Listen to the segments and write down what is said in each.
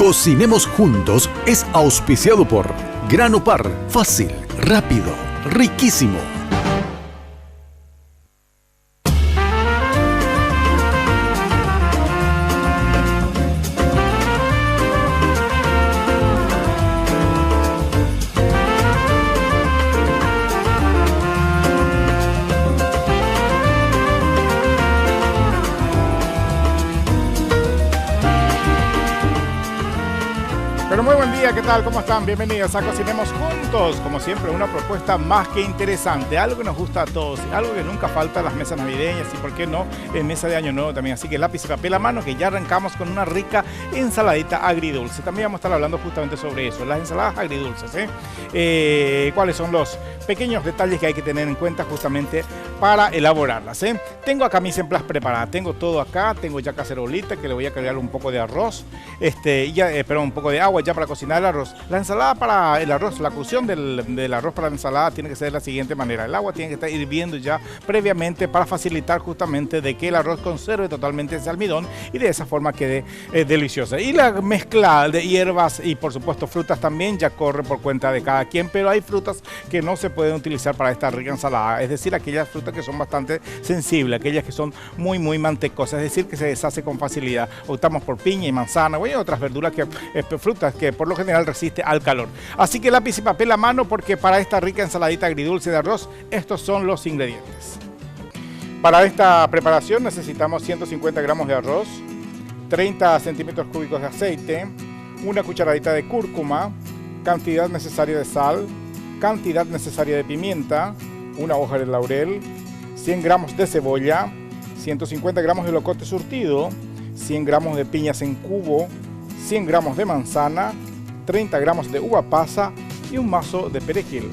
Cocinemos Juntos es auspiciado por Grano Par, fácil, rápido, riquísimo. ¿Qué tal? ¿Cómo están? Bienvenidos a Cocinemos Juntos. Como siempre, una propuesta más que interesante, algo que nos gusta a todos, algo que nunca falta en las mesas navideñas y, por qué no, en mesa de Año Nuevo también. Así que lápiz y papel a mano, que ya arrancamos con una rica ensaladita agridulce. También vamos a estar hablando justamente sobre eso, las ensaladas agridulces. ¿Cuáles son los pequeños detalles que hay que tener en cuenta justamente para elaborarlas? Tengo acá mi semplas preparadas, tengo todo acá, tengo ya cacerolita que le voy a cargar un poco de arroz, un poco de agua ya para cocinar el arroz. La ensalada para el arroz, la cocción del arroz para la ensalada tiene que ser de la siguiente manera. El agua tiene que estar hirviendo ya previamente para facilitar justamente de que el arroz conserve totalmente ese almidón y de esa forma quede deliciosa. Y la mezcla de hierbas y por supuesto frutas también ya corre por cuenta de cada quien, pero hay frutas que no se pueden utilizar para esta rica ensalada, es decir, aquellas frutas que son bastante sensibles, aquellas que son muy mantecosas, es decir, que se deshace con facilidad. Optamos por piña y manzana o otras verduras frutas que por lo general resiste al calor. Así que lápiz y papel a mano, porque para esta rica ensaladita agridulce de arroz, estos son los ingredientes. Para esta preparación necesitamos 150 gramos de arroz, 30 centímetros cúbicos de aceite, una cucharadita de cúrcuma, cantidad necesaria de sal, cantidad necesaria de pimienta, una hoja de laurel, 100 gramos de cebolla, 150 gramos de locote surtido, 100 gramos de piñas en cubo, 100 gramos de manzana, 30 gramos de uva pasa y un mazo de perejil.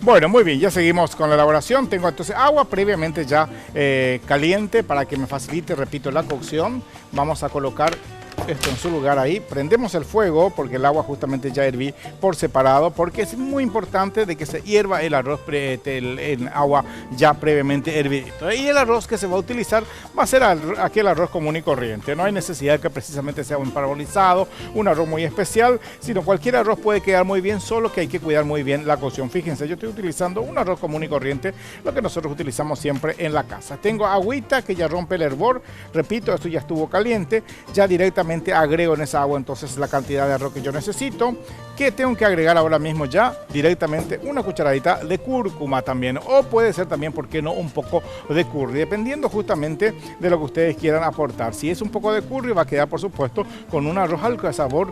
Bueno, muy bien, ya seguimos con la elaboración. Tengo entonces agua previamente ya caliente para que me facilite, repito, la cocción. Vamos a colocar esto en su lugar ahí, prendemos el fuego porque el agua justamente ya herví por separado, porque es muy importante de que se hierva el arroz en agua ya previamente hervidito. Y el arroz que se va a utilizar va a ser aquel arroz común y corriente, no hay necesidad que precisamente sea un parabolizado, un arroz muy especial, sino cualquier arroz puede quedar muy bien, solo que hay que cuidar muy bien la cocción. Fíjense, yo estoy utilizando un arroz común y corriente, lo que nosotros utilizamos siempre en la casa. Tengo agüita que ya rompe el hervor, repito, esto ya estuvo caliente, ya directamente agrego en esa agua entonces la cantidad de arroz que yo necesito, que tengo que agregar ahora mismo ya directamente una cucharadita de cúrcuma también, o puede ser también, ¿por qué no?, un poco de curry, dependiendo justamente de lo que ustedes quieran aportar. Si es un poco de curry, va a quedar por supuesto con un arroz algo de sabor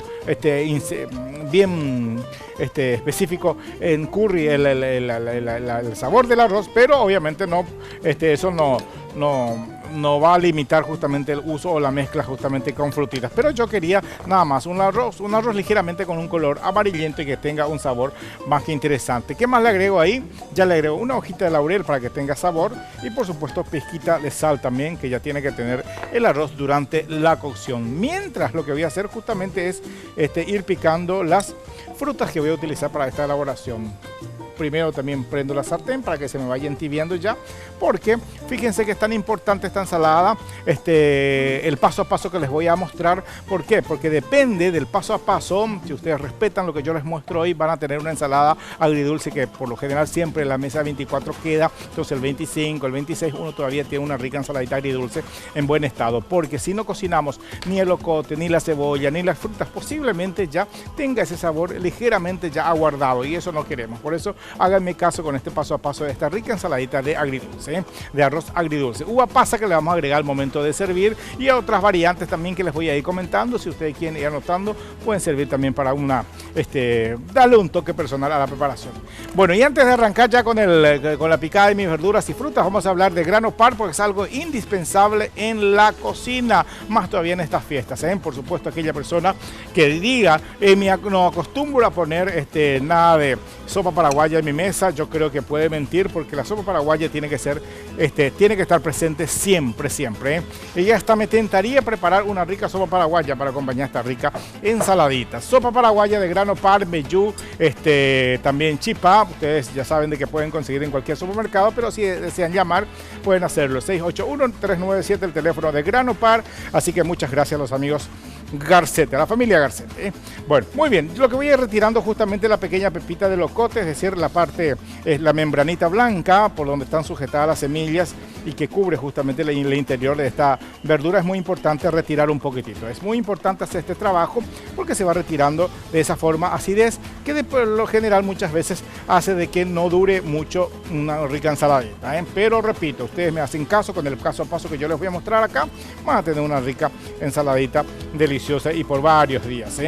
bien específico en curry, el sabor del arroz, pero obviamente no, eso no va a limitar justamente el uso o la mezcla justamente con frutitas. Pero yo quería nada más un arroz ligeramente con un color amarillento y que tenga un sabor más que interesante. ¿Qué más le agrego ahí? Ya le agrego una hojita de laurel para que tenga sabor y por supuesto pizquita de sal también, que ya tiene que tener el arroz durante la cocción. Mientras lo que voy a hacer justamente es ir picando las frutas que voy a utilizar para esta elaboración. Primero también prendo la sartén para que se me vaya entibiando ya, porque fíjense que es tan importante esta ensalada, el paso a paso que les voy a mostrar. ¿Por qué? Porque depende del paso a paso. Si ustedes respetan lo que yo les muestro hoy, van a tener una ensalada agridulce que por lo general siempre en la mesa 24 queda, entonces el 25, el 26 uno todavía tiene una rica ensaladita agridulce en buen estado, porque si no cocinamos ni el locote, ni la cebolla, ni las frutas, posiblemente ya tenga ese sabor ligeramente ya aguardado y eso no queremos. Por eso háganme caso con este paso a paso de esta rica ensaladita de agridulce, de arroz agridulce. Uva pasa que le vamos a agregar al momento de servir y a otras variantes también que les voy a ir comentando. Si ustedes quieren ir anotando, pueden servir también para darle un toque personal a la preparación. Bueno, y antes de arrancar ya con la picada de mis verduras y frutas, vamos a hablar de grano par, porque es algo indispensable en la cocina, más todavía en estas fiestas. Por supuesto, aquella persona que diga, no acostumbro a poner nada de sopa paraguaya en mi mesa, yo creo que puede mentir, porque la sopa paraguaya tiene que estar presente siempre. Y hasta me tentaría preparar una rica sopa paraguaya para acompañar esta rica ensaladita. Sopa paraguaya de grano par, meyú, también chipá. Ustedes ya saben de que pueden conseguir en cualquier supermercado, pero si desean llamar, pueden hacerlo. 681-397, el teléfono de grano par. Así que muchas gracias a los amigos Garcete, la familia Garcete. Bueno, muy bien, lo que voy a ir retirando justamente la pequeña pepita de locote, es decir, la parte, la membranita blanca por donde están sujetadas las semillas y que cubre justamente el interior de esta verdura. Es muy importante retirar un poquitito, es muy importante hacer este trabajo porque se va retirando de esa forma acidez que de lo general muchas veces hace de que no dure mucho una rica ensaladita, Pero repito, ustedes me hacen caso con el paso a paso que yo les voy a mostrar acá, van a tener una rica ensaladita deliciosa y por varios días,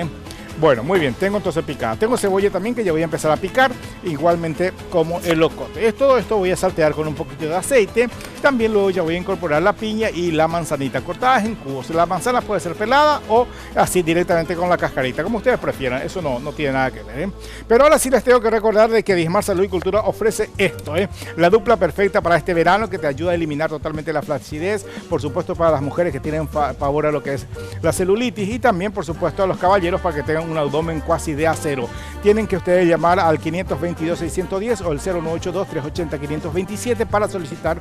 Bueno, muy bien, tengo entonces picada. Tengo cebolla también que ya voy a empezar a picar, igualmente como el locote. Todo esto voy a saltear con un poquito de aceite. También luego ya voy a incorporar la piña y la manzanita cortadas en cubos. La manzana puede ser pelada o así directamente con la cascarita, como ustedes prefieran. Eso no tiene nada que ver, Pero ahora sí les tengo que recordar de que Dismar Salud y Cultura ofrece esto, La dupla perfecta para este verano que te ayuda a eliminar totalmente la flacidez. Por supuesto, para las mujeres que tienen pavor a lo que es la celulitis y también, por supuesto, a los caballeros para que tengan un abdomen casi de acero. Tienen que ustedes llamar al 522-610 o el 0982-380-527 para solicitar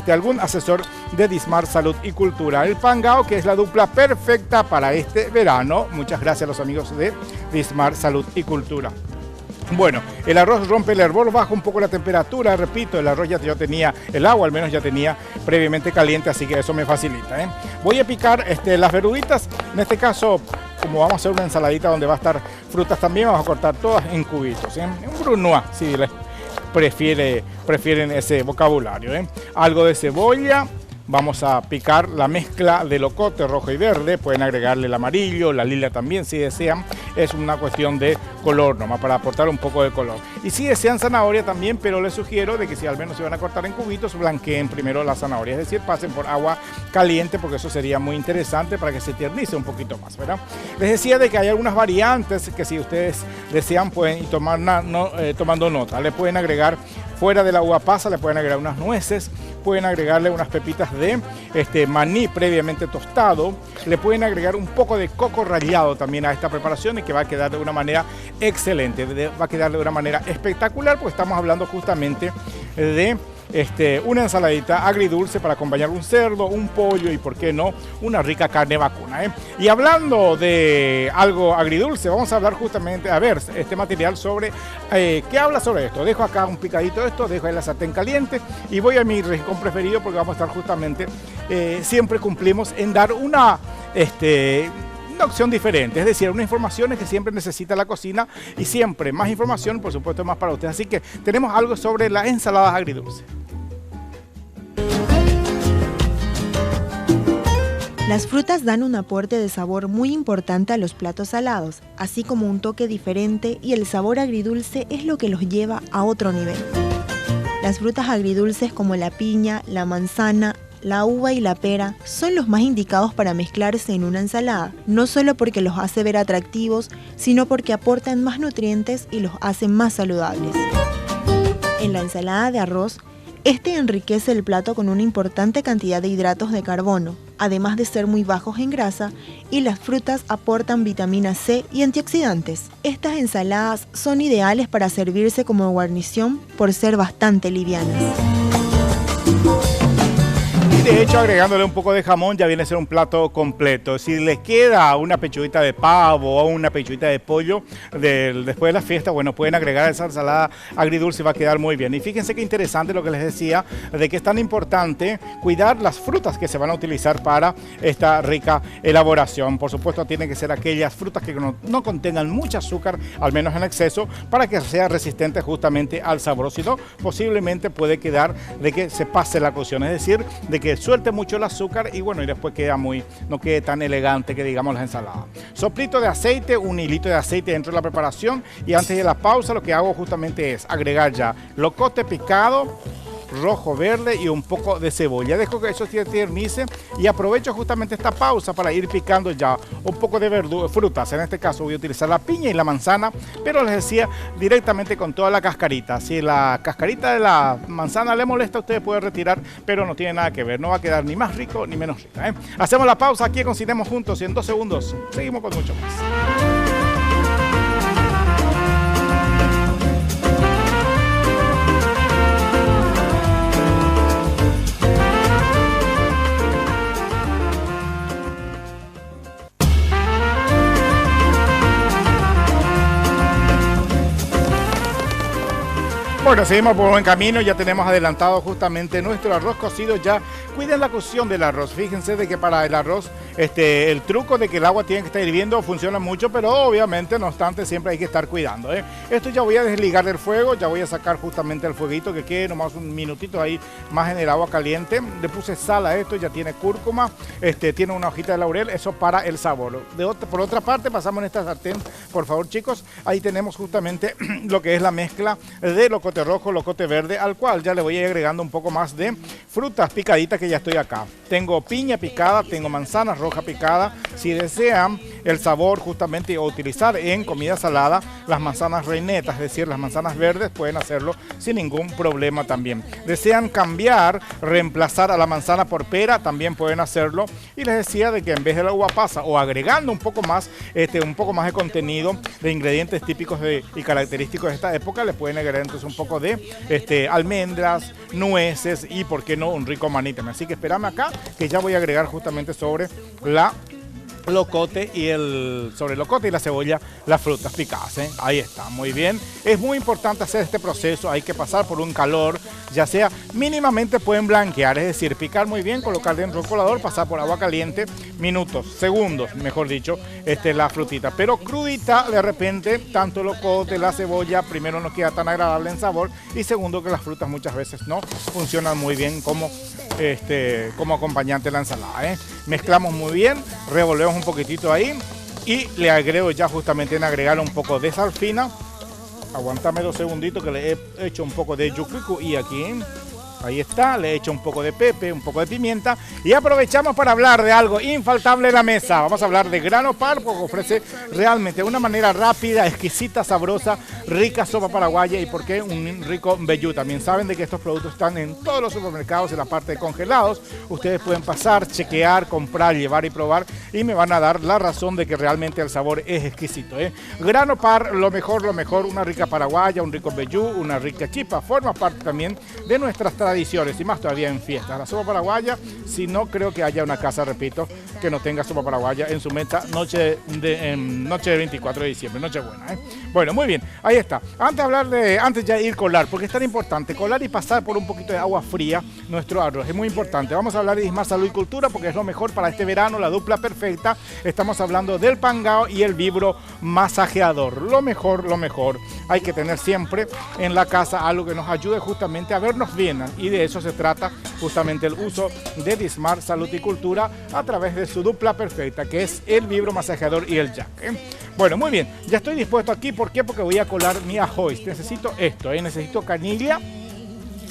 algún asesor de Dismar Salud y Cultura. El Pangao, que es la dupla perfecta para este verano. Muchas gracias a los amigos de Dismar Salud y Cultura. Bueno, el arroz rompe el hervor, baja un poco la temperatura, repito, el arroz yo tenía, el agua al menos ya tenía previamente caliente, así que eso me facilita, Voy a picar las verduditas, en este caso, como vamos a hacer una ensaladita donde va a estar frutas también, vamos a cortar todas en cubitos, un brunoise, si les prefieren ese vocabulario, Algo de cebolla. Vamos a picar la mezcla de locote rojo y verde, pueden agregarle el amarillo, la lila también si desean, es una cuestión de color nomás para aportar un poco de color. Y si desean zanahoria también, pero les sugiero de que si al menos se van a cortar en cubitos, blanqueen primero la zanahoria, es decir, pasen por agua caliente porque eso sería muy interesante para que se tiernice un poquito más, ¿verdad? Les decía de que hay algunas variantes que si ustedes desean pueden ir tomando nota, le pueden agregar fuera de la uva pasa, le pueden agregar unas nueces, pueden agregarle unas pepitas de maní previamente tostado, le pueden agregar un poco de coco rallado también a esta preparación y que va a quedar de una manera excelente, va a quedar de una manera espectacular porque estamos hablando justamente de una ensaladita agridulce para acompañar un cerdo, un pollo y por qué no, una rica carne vacuna, Y hablando de algo agridulce, vamos a hablar justamente, a ver, este material sobre, ¿qué habla sobre esto? Dejo acá un picadito de esto, dejo ahí la sartén caliente y voy a mi rincón preferido porque vamos a estar justamente, siempre cumplimos en dar una opción diferente, es decir, unas informaciones que siempre necesita la cocina y siempre más información, por supuesto, más para ustedes. Así que tenemos algo sobre las ensaladas agridulces. Las frutas dan un aporte de sabor muy importante a los platos salados, así como un toque diferente, y el sabor agridulce es lo que los lleva a otro nivel. Las frutas agridulces como la piña, la manzana, la uva y la pera son los más indicados para mezclarse en una ensalada, no solo porque los hace ver atractivos, sino porque aportan más nutrientes y los hacen más saludables. En la ensalada de arroz, enriquece el plato con una importante cantidad de hidratos de carbono, además de ser muy bajos en grasa, y las frutas aportan vitamina C y antioxidantes. Estas ensaladas son ideales para servirse como guarnición por ser bastante livianas. De hecho, agregándole un poco de jamón ya viene a ser un plato completo. Si les queda una pechuguita de pavo o una pechuguita de pollo después de la fiesta, bueno, pueden agregar esa ensalada agridulce y va a quedar muy bien. Y fíjense qué interesante lo que les decía, de que es tan importante cuidar las frutas que se van a utilizar para esta rica elaboración. Por supuesto, tienen que ser aquellas frutas que no contengan mucho azúcar, al menos en exceso, para que sea resistente justamente al sabor. Si no, posiblemente puede quedar de que se pase la cocción, es decir, de que suelte mucho el azúcar y bueno, y después no quede tan elegante que digamos la ensalada. Soplito de aceite, un hilito de aceite dentro de la preparación y antes de la pausa lo que hago justamente es agregar ya locote picado, rojo, verde y un poco de cebolla. Dejo que eso se tiernice y aprovecho justamente esta pausa para ir picando ya un poco de frutas. En este caso voy a utilizar la piña y la manzana, pero les decía directamente con toda la cascarita. Si la cascarita de la manzana le molesta, usted puede retirar, pero no tiene nada que ver. No va a quedar ni más rico ni menos rico, Hacemos la pausa aquí, cocinemos juntos y en 2 segundos seguimos con mucho más. Bueno, seguimos por buen camino, ya tenemos adelantado justamente nuestro arroz cocido. Ya cuiden la cocción del arroz. Fíjense de que para el arroz, el truco de que el agua tiene que estar hirviendo funciona mucho, pero obviamente, no obstante, siempre hay que estar cuidando, ¿eh? Esto ya voy a desligar del fuego, ya voy a sacar justamente el fueguito, que quede nomás un minutito ahí más en el agua caliente. Le puse sal a esto, ya tiene cúrcuma, tiene una hojita de laurel, eso para el sabor. Por otra parte, pasamos en esta sartén, por favor, chicos, ahí tenemos justamente lo que es la mezcla de locote rojo, locote verde, al cual ya le voy a ir agregando un poco más de frutas picaditas, que ya estoy acá. Tengo piña picada, tengo manzana roja picada. Si desean el sabor justamente o utilizar en comida salada las manzanas reinetas, es decir, las manzanas verdes, pueden hacerlo sin ningún problema también. Desean cambiar, reemplazar a la manzana por pera, también pueden hacerlo. Y les decía de que en vez de la uva pasa, o agregando un poco más de contenido de ingredientes típicos y característicos de esta época, le pueden agregar entonces un poco de almendras, nueces y, por qué no, un rico maní también. Así que espérame acá, que ya voy a agregar justamente sobre locote y la cebolla, las frutas picadas, ¿eh? Ahí está, muy bien. Es muy importante hacer este proceso, hay que pasar por un calor, ya sea mínimamente pueden blanquear, es decir, picar muy bien, colocar dentro del colador, pasar por agua caliente, segundos, mejor dicho, la frutita. Pero crudita, de repente, tanto el locote, la cebolla, primero no queda tan agradable en sabor, y segundo, que las frutas muchas veces no funcionan muy bien como acompañante de la ensalada, ¿eh? Mezclamos muy bien, revolvemos un poquitito ahí y le agrego ya justamente en agregar un poco de sal fina. Aguantame 2 segunditos que le he hecho un poco de yucuicu y aquí, ahí está, le he hecho un poco de pepe, un poco de pimienta y aprovechamos para hablar de algo infaltable en la mesa. Vamos a hablar de Grano Par, porque ofrece realmente una manera rápida, exquisita, sabrosa, rica sopa paraguaya y, por qué, un rico vellú. También saben de que estos productos están en todos los supermercados en la parte de congelados. Ustedes pueden pasar, chequear, comprar, llevar y probar y me van a dar la razón de que realmente el sabor es exquisito, ¿eh? Grano Par, lo mejor, una rica paraguaya, un rico vellú, una rica chipa. Forma parte también de nuestras tradiciones y más todavía en fiestas. La sopa paraguaya, si no creo que haya una casa, repito, que no tenga sopa paraguaya en su mesa noche de 24 de diciembre, noche buena, ¿eh? Bueno, muy bien, ahí está. Antes ya ir colar, porque es tan importante colar y pasar por un poquito de agua fría nuestro arroz, es muy importante. Vamos a hablar de Dismar Salud y Cultura, porque es lo mejor para este verano, la dupla perfecta. Estamos hablando del pangao y el vibro masajeador. Lo mejor, hay que tener siempre en la casa algo que nos ayude justamente a vernos bien, y de eso se trata justamente el uso de Dismar Salud y Cultura a través de su dupla perfecta, que es el vibro masajeador y el jack, ¿eh? Bueno, muy bien, ya estoy dispuesto aquí. ¿Por qué? Porque voy a colar mi ajoy. Necesito esto, necesito canilla,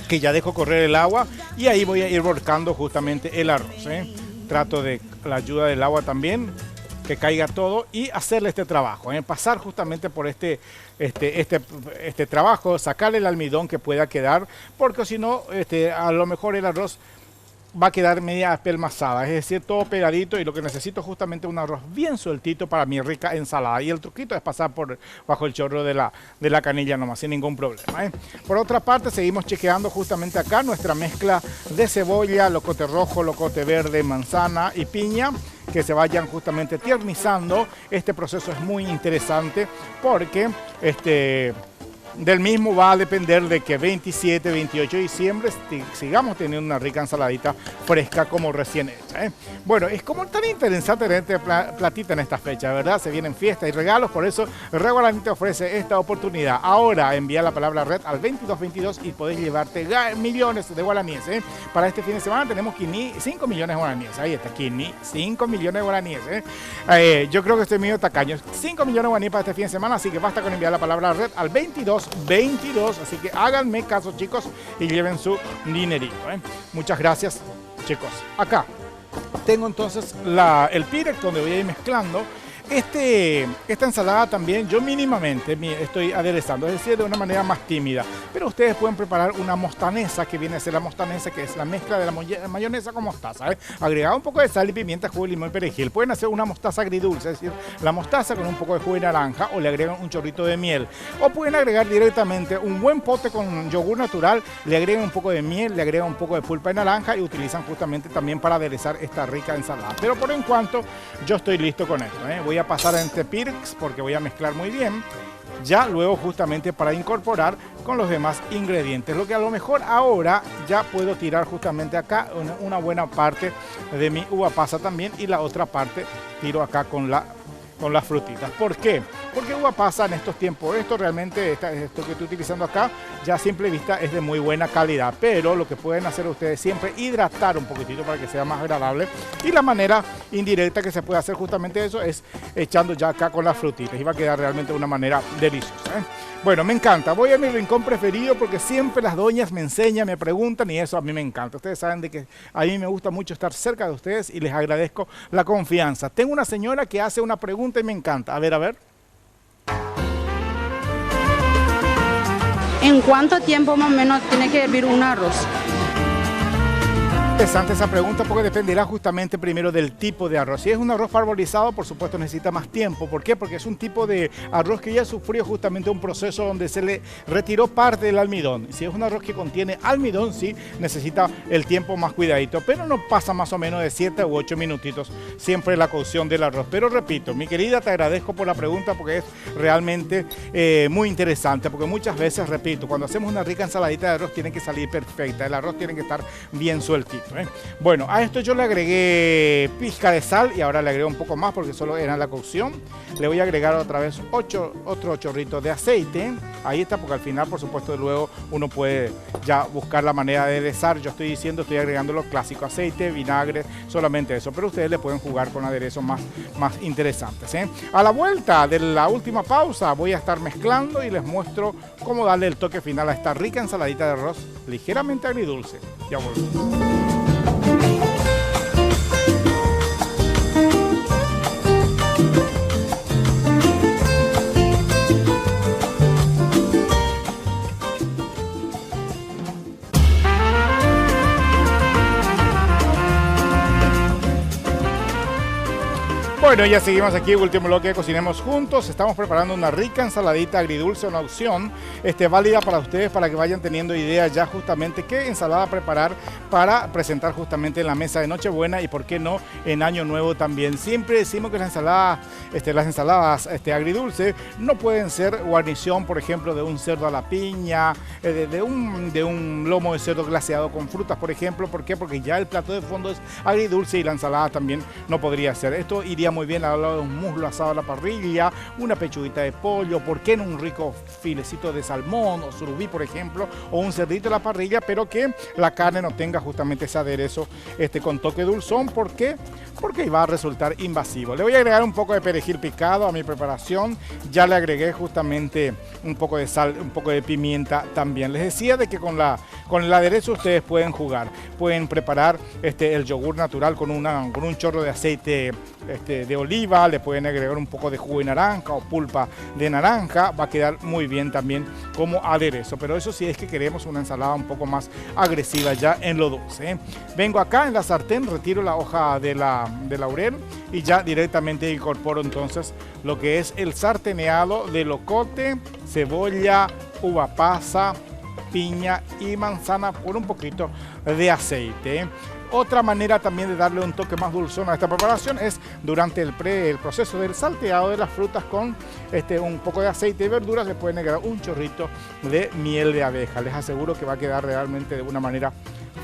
que ya dejo correr el agua, y ahí voy a ir volcando justamente el arroz, ¿eh? Trato de la ayuda del agua también, que caiga todo y hacerle este trabajo, pasar justamente por este trabajo, sacarle el almidón que pueda quedar, porque si no, a lo mejor el arroz va a quedar media apelmazada, es decir, todo pegadito, y lo que necesito es justamente un arroz bien sueltito para mi rica ensalada. Y el truquito es pasar bajo el chorro de la canilla nomás, sin ningún problema, ¿eh? Por otra parte, seguimos chequeando justamente acá nuestra mezcla de cebolla, locote rojo, locote verde, manzana y piña, que se vayan justamente tiernizando. Este proceso es muy interesante porque del mismo va a depender de que 27, 28 de diciembre sigamos teniendo una rica ensaladita fresca como recién hecha, ¿eh? Bueno, es como tan interesante tener este platito en esta fecha, ¿verdad? Se vienen fiestas y regalos, por eso Red Guaraní te ofrece esta oportunidad. Ahora envía la palabra red al 2222 y podés llevarte millones de guaraníes, ¿eh? Para este fin de semana tenemos 5 millones de guaraníes. Ahí está, 5 millones de guaraníes, ¿eh? Yo creo que estoy medio tacaño. 5 millones de guaraníes para este fin de semana, así que basta con enviar la palabra red al 2222. Así que háganme caso, chicos, y lleven su dinerito, ¿eh? Muchas gracias, chicos. Acá tengo entonces el Pyrex, donde voy a ir mezclando esta ensalada. También yo mínimamente estoy aderezando, es decir, de una manera más tímida, pero ustedes pueden preparar una mostanesa, que viene a ser la mostanesa, que es la mezcla de la mayonesa con mostaza, ¿eh? Agregar un poco de sal y pimienta, jugo de limón y perejil. Pueden hacer una mostaza agridulce, es decir, la mostaza con un poco de jugo de naranja, o le agregan un chorrito de miel, o pueden agregar directamente un buen pote con yogur natural, le agregan un poco de miel, le agregan un poco de pulpa de naranja y utilizan justamente también para aderezar esta rica ensalada. Pero por en cuanto yo estoy listo con esto, ¿eh? Voy a pasar a este Pyrex porque voy a mezclar muy bien ya luego justamente para incorporar con los demás ingredientes. Lo que a lo mejor ahora ya puedo tirar justamente acá una buena parte de mi uva pasa también, y la otra parte tiro acá con las frutitas. ¿Por qué? Porque uva pasa en estos tiempos, esto realmente, esto que estoy utilizando acá, ya a simple vista es de muy buena calidad, pero lo que pueden hacer ustedes siempre, hidratar un poquitito para que sea más agradable, y la manera indirecta que se puede hacer justamente eso es echando ya acá con las frutitas, y va a quedar realmente de una manera deliciosa, ¿eh? Bueno, me encanta. Voy a mi rincón preferido porque siempre las doñas me enseñan, me preguntan, y eso a mí me encanta. Ustedes saben de que a mí me gusta mucho estar cerca de ustedes y les agradezco la confianza. Tengo una señora que hace una pregunta y me encanta. A ver, a ver. ¿En cuánto tiempo más o menos tiene que hervir un arroz? Interesante esa pregunta porque dependerá justamente primero del tipo de arroz. Si es un arroz parbolizado, por supuesto necesita más tiempo. ¿Por qué? Porque es un tipo de arroz que ya sufrió justamente un proceso donde se le retiró parte del almidón. Si es un arroz que contiene almidón, sí necesita el tiempo más cuidadito, pero no pasa más o menos de 7 u 8 minutitos siempre la cocción del arroz. Pero repito, mi querida, te agradezco por la pregunta porque es realmente muy interesante, porque muchas veces, repito, cuando hacemos una rica ensaladita de arroz tiene que salir perfecta, el arroz tiene que estar bien sueltito. Bueno, a esto yo le agregué pizca de sal y ahora le agrego un poco más porque solo era la cocción. Le voy a agregar otra vez otro chorrito de aceite. Ahí está, porque al final, por supuesto, luego uno puede ya buscar la manera de aderezar. Yo estoy agregando lo clásico, aceite, vinagre, solamente eso. Pero ustedes le pueden jugar con aderezos más interesantes, ¿eh? A la vuelta de la última pausa voy a estar mezclando y les muestro cómo darle el toque final a esta rica ensaladita de arroz ligeramente agridulce. Ya volvemos. Bueno, ya seguimos aquí, último bloque de Cocinemos Juntos. Estamos preparando una rica ensaladita agridulce, una opción válida para ustedes, para que vayan teniendo ideas ya justamente qué ensalada preparar para presentar justamente en la mesa de Nochebuena y por qué no en Año Nuevo también. Siempre decimos que las ensaladas agridulce no pueden ser guarnición, por ejemplo, de un cerdo a la piña, de un lomo de cerdo glaseado con frutas, por ejemplo. ¿Por qué? Porque ya el plato de fondo es agridulce y la ensalada también no podría ser. Esto iría muy bien al lado de un muslo asado a la parrilla, una pechuguita de pollo, ¿por qué no un rico filecito de salmón o surubí, por ejemplo, o un cerdito a la parrilla, pero que la carne no tenga justamente ese aderezo con toque dulzón? ¿Por qué? Porque va a resultar invasivo. Le voy a agregar un poco de perejil picado a mi preparación. Ya le agregué justamente un poco de sal, un poco de pimienta también. Les decía de que con el aderezo ustedes pueden jugar. Pueden preparar el yogur natural con un chorro de aceite de oliva, le pueden agregar un poco de jugo de naranja o pulpa de naranja, va a quedar muy bien también como aderezo, pero eso sí es que queremos una ensalada un poco más agresiva ya en lo dulce, ¿eh? Vengo acá en la sartén, retiro la hoja de laurel y ya directamente incorporo entonces lo que es el sarteneado de locote, cebolla, uva pasa, piña y manzana por un poquito de aceite, ¿eh? Otra manera también de darle un toque más dulzón a esta preparación es durante el proceso del salteado de las frutas con un poco de aceite y verduras, le pueden agregar un chorrito de miel de abeja. Les aseguro que va a quedar realmente de una manera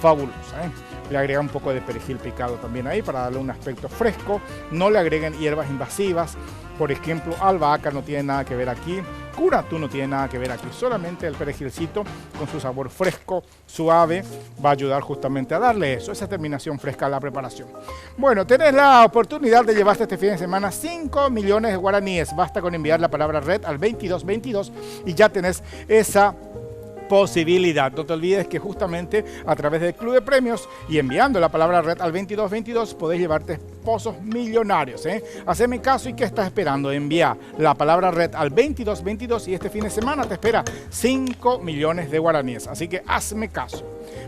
fabulosa, ¿eh? Le agrega un poco de perejil picado también ahí para darle un aspecto fresco. No le agreguen hierbas invasivas, por ejemplo, albahaca no tiene nada que ver aquí, curatú no tiene nada que ver aquí, solamente el perejilcito con su sabor fresco, suave, va a ayudar justamente a darle esa terminación fresca a la preparación. Bueno, tenés la oportunidad de llevarte este fin de semana 5 millones de guaraníes. Basta con enviar la palabra red al 2222 y ya tenés esa posibilidad. No te olvides que justamente a través del Club de Premios y enviando la palabra red al 2222 podés llevarte pozos millonarios, ¿eh? Haceme caso y ¿qué estás esperando? Envía la palabra red al 2222 y este fin de semana te espera 5 millones de guaraníes. Así que hazme caso.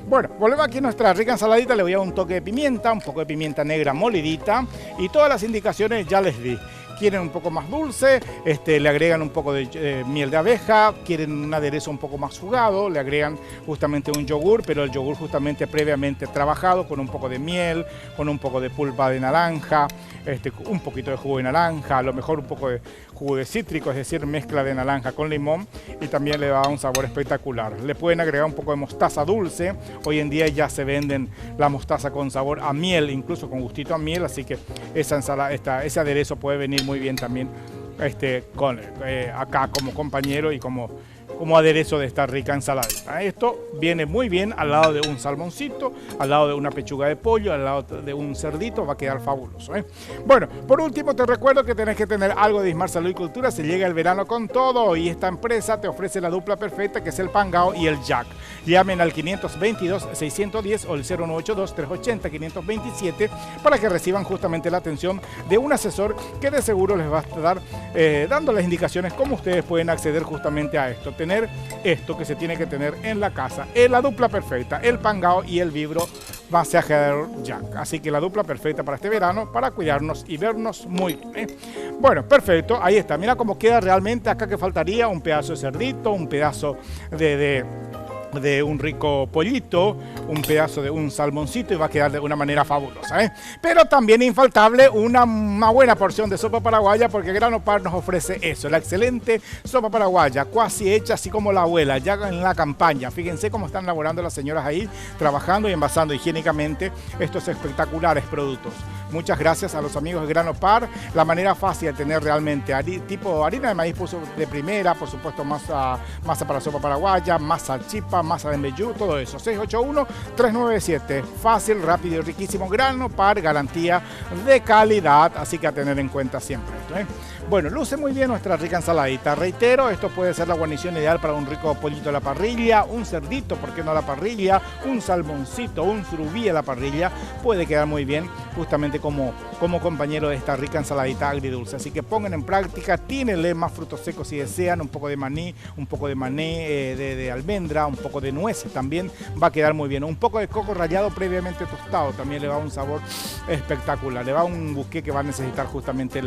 Bueno, volvemos aquí a nuestra rica ensaladita. Le voy a dar un toque de pimienta, un poco de pimienta negra molidita y todas las indicaciones ya les di. quieren un poco más dulce, le agregan un poco de miel de abeja, quieren un aderezo un poco más jugado, le agregan justamente un yogur, pero el yogur justamente previamente trabajado con un poco de miel, con un poco de pulpa de naranja, un poquito de jugo de naranja, a lo mejor un poco de jugo de cítrico, es decir, mezcla de naranja con limón, y también le da un sabor espectacular. Le pueden agregar un poco de mostaza dulce. Hoy en día ya se venden la mostaza con sabor a miel, incluso con gustito a miel, así que ese aderezo puede venir muy bien también acá como compañero y como aderezo de esta rica ensaladita. Esto viene muy bien al lado de un salmoncito, al lado de una pechuga de pollo, al lado de un cerdito, va a quedar fabuloso. Bueno, por último te recuerdo que tenés que tener algo de Ismar Salud y Cultura. Se llega el verano con todo y esta empresa te ofrece la dupla perfecta, que es el Pangao y el Jack. Llamen al 522-610 o el 0982-380-527 para que reciban justamente la atención de un asesor que de seguro les va a estar dando las indicaciones cómo ustedes pueden acceder justamente a esto. Tener esto que se tiene que tener en la casa, la dupla perfecta, el Pangao y el Vibro Masajeador Jack. Así que la dupla perfecta para este verano, para cuidarnos y vernos muy bien. Bueno, perfecto, ahí está. Mira cómo queda realmente. Acá que faltaría un pedazo de cerdito, un pedazo de un rico pollito, un pedazo de un salmoncito, y va a quedar de una manera fabulosa. Pero también infaltable una buena porción de sopa paraguaya, porque Grano Par nos ofrece eso, la excelente sopa paraguaya, casi hecha así como la abuela, ya en la campaña. Fíjense cómo están elaborando las señoras ahí, trabajando y envasando higiénicamente estos espectaculares productos. Muchas gracias a los amigos de Grano Par. La manera fácil de tener realmente tipo harina de maíz de primera, por supuesto masa para sopa paraguaya, masa chipa, masa de meyú, todo eso. 681-397. Fácil, rápido y riquísimo. Grano Par, garantía de calidad. Así que a tener en cuenta siempre esto. Bueno, luce muy bien nuestra rica ensaladita. Reitero, esto puede ser la guarnición ideal para un rico pollito a la parrilla, un cerdito, ¿por qué no a la parrilla? Un salmoncito, un surubí a la parrilla. Puede quedar muy bien justamente como compañero de esta rica ensaladita agridulce. Así que pongan en práctica, tírenle más frutos secos si desean, un poco de maní, de almendra, un poco de nueces también, va a quedar muy bien. Un poco de coco rallado previamente tostado también le va un sabor espectacular, le va un buque que va a necesitar justamente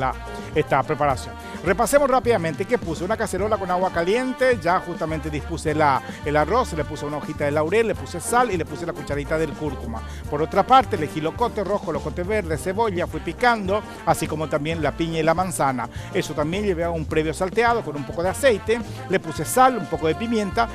esta preparación. Repasemos rápidamente qué puse. Una cacerola con agua caliente, ya justamente dispuse el arroz, le puse una hojita de laurel, le puse sal y le puse la cucharadita del cúrcuma. Por otra parte, elegí locote rojo, locote verde, cebolla, fui picando, así como también la piña y la manzana. Eso también llevé a un previo salteado con un poco de aceite, le puse sal, un poco de pimienta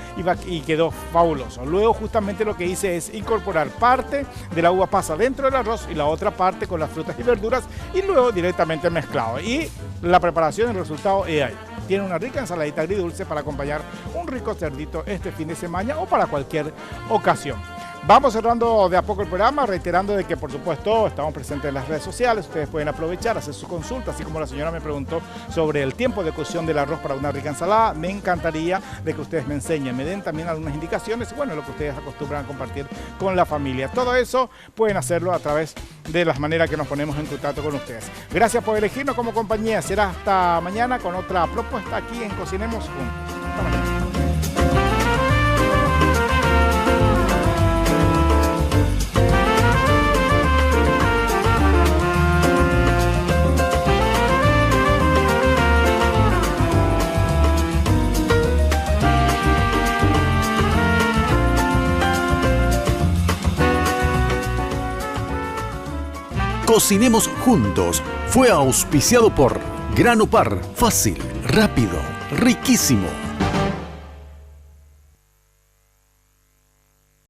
y quedó fabuloso. Luego justamente lo que hice es incorporar parte de la uva pasa dentro del arroz y la otra parte con las frutas y verduras, y luego directamente mezclado. Y la preparación, el resultado es ahí. Tiene una rica ensaladita agridulce para acompañar un rico cerdito este fin de semana o para cualquier ocasión. Vamos cerrando de a poco el programa, reiterando de que por supuesto estamos presentes en las redes sociales. Ustedes pueden aprovechar, hacer su consulta, así como la señora me preguntó sobre el tiempo de cocción del arroz para una rica ensalada. Me encantaría de que ustedes me enseñen, me den también algunas indicaciones, bueno, lo que ustedes acostumbran a compartir con la familia. Todo eso pueden hacerlo a través de las maneras que nos ponemos en contacto con ustedes. Gracias por elegirnos como compañía. Será hasta mañana con otra propuesta aquí en Cocinemos Juntos. Hasta mañana. Cocinemos Juntos fue auspiciado por Grano Par, fácil, rápido, riquísimo.